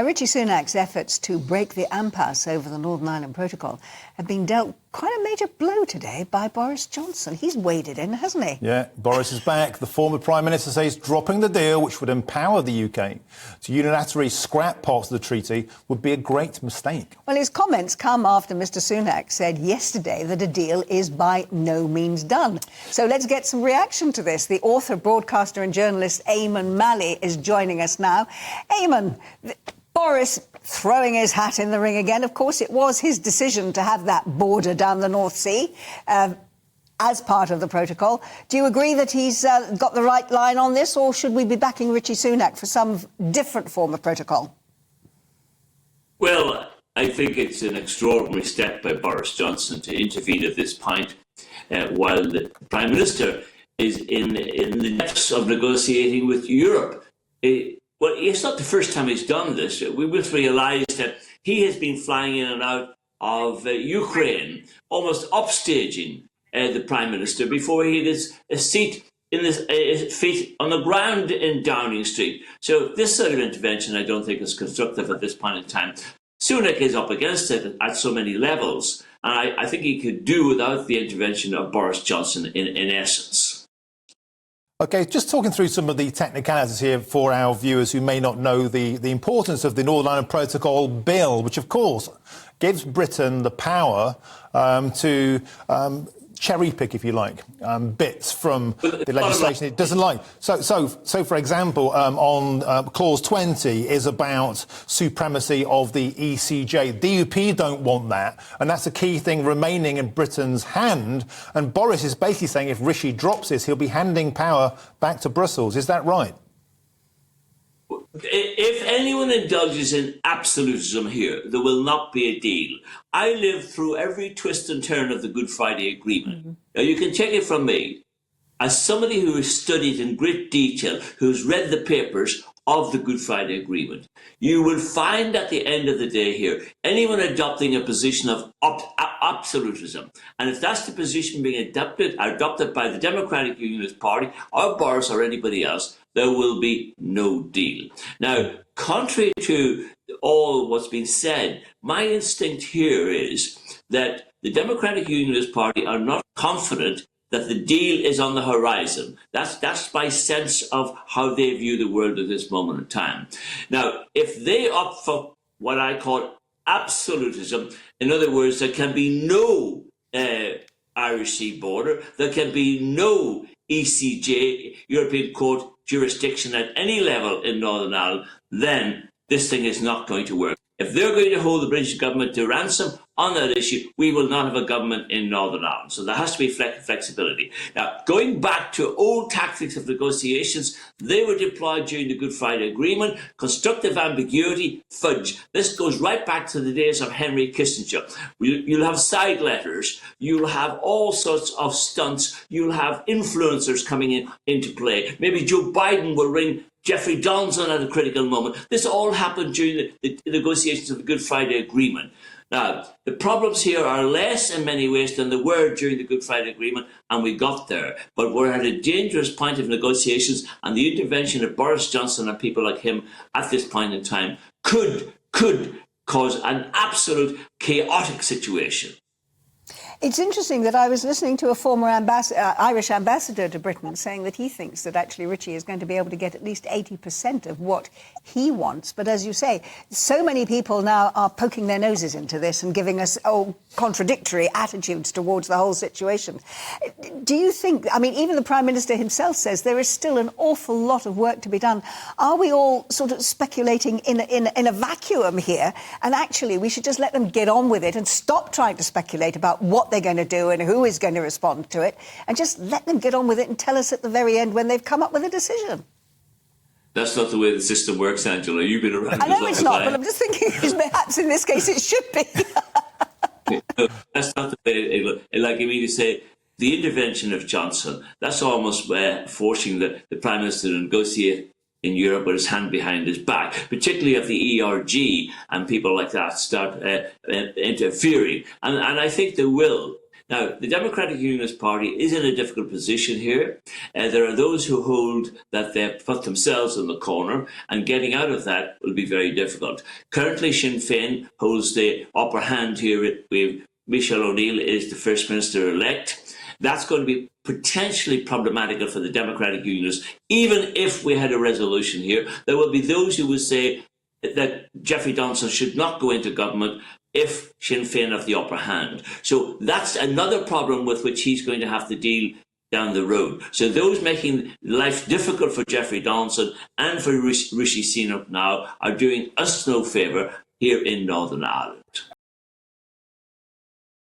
Rishi Sunak's efforts to break the impasse over the Northern Ireland Protocol have been dealt quite a major blow today by Boris Johnson. He's waded in, hasn't he? Yeah, Boris is back. The former Prime Minister says dropping the deal, which would empower the UK to unilaterally scrap parts of the treaty, would be a great mistake. Well, his comments come after Mr Sunak said yesterday that a deal is by no means done. So let's get some reaction to this. The author, broadcaster and journalist Eamonn Mallie is joining us now. Eamonn, Boris throwing his hat in the ring again. Of course, it was his decision to have that border down the North Sea as part of the protocol. Do you agree that he's got the right line on this, or should we be backing Rishi Sunak for some different form of protocol? Well, I think it's an extraordinary step by Boris Johnson to intervene at this point while the Prime Minister is in the depths of negotiating with Europe. Well, it's not the first time he's done this. We must realise that he has been flying in and out of Ukraine, almost upstaging the Prime Minister before he had his seat in his feet on the ground in Downing Street. So this sort of intervention, I don't think, is constructive at this point in time. Sunak is up against it at so many levels, and I think he could do without the intervention of Boris Johnson in essence. OK, just talking through some of the technicalities here for our viewers who may not know the importance of the Northern Ireland Protocol bill, which, of course, gives Britain the power to cherry pick, if you like, bits from the legislation it doesn't like. So for example, on clause 20 is about supremacy of the ECJ. DUP don't want that, and that's a key thing remaining in Britain's hand. And Boris is basically saying if Rishi drops this, he'll be handing power back to Brussels. Is that right? If anyone indulges in absolutism here, there will not be a deal. I lived through every twist and turn of the Good Friday Agreement. Mm-hmm. Now, you can take it from me, as somebody who has studied in great detail, who's read the papers of the Good Friday Agreement, you will find at the end of the day here, anyone adopting a position of absolutism, and if that's the position being adopted by the Democratic Unionist Party or Boris or anybody else, there will be no deal. Now, contrary to all what's been said, my instinct here is that the Democratic Unionist Party are not confident that the deal is on the horizon. That's my sense of how they view the world at this moment in time. Now, if they opt for what I call absolutism, in other words, there can be no Irish Sea border, there can be no ECJ, European Court jurisdiction at any level in Northern Ireland, then this thing is not going to work. If they're going to hold the British government to ransom on that issue, we will not have a government in Northern Ireland. So there has to be flexibility. Now, going back to old tactics of negotiations, they were deployed during the Good Friday Agreement. Constructive ambiguity, fudge. This goes right back to the days of Henry Kissinger. You'll have side letters. You'll have all sorts of stunts. You'll have influencers coming into play. Maybe Joe Biden will ring Jeffrey Donaldson at a critical moment. This all happened during the negotiations of the Good Friday Agreement. Now, the problems here are less in many ways than they were during the Good Friday Agreement, and we got there. But we're at a dangerous point of negotiations, and the intervention of Boris Johnson and people like him at this point in time could cause an absolute chaotic situation. It's interesting that I was listening to a former Irish ambassador to Britain saying that he thinks that actually Richie is going to be able to get at least 80% of what he wants. But as you say, so many people now are poking their noses into this and giving us contradictory attitudes towards the whole situation. Do you think, I mean, even the Prime Minister himself says there is still an awful lot of work to be done. Are we all sort of speculating in a vacuum here? And actually, we should just let them get on with it and stop trying to speculate about what they're going to do and who is going to respond to it, and just let them get on with it and tell us at the very end when they've come up with a decision. That's not the way the system works, Angela. You've been around. I know it's not, but I'm just thinking perhaps in this case it should be. No, that's not the way. Like you mean to say, the intervention of Johnson, that's almost forcing the Prime Minister to negotiate in Europe with his hand behind his back, particularly if the ERG and people like that start interfering. And I think they will. Now, the Democratic Unionist Party is in a difficult position here. There are those who hold that they've put themselves in the corner, and getting out of that will be very difficult. Currently, Sinn Féin holds the upper hand here. Michelle O'Neill is the First Minister-elect. That's going to be potentially problematical for the Democratic Unionists. Even if we had a resolution here, there will be those who would say that Jeffrey Johnson should not go into government if Sinn Féin have the upper hand. So that's another problem with which he's going to have to deal down the road. So those making life difficult for Jeffrey Johnson and for Rishi Sunak now are doing us no favour here in Northern Ireland.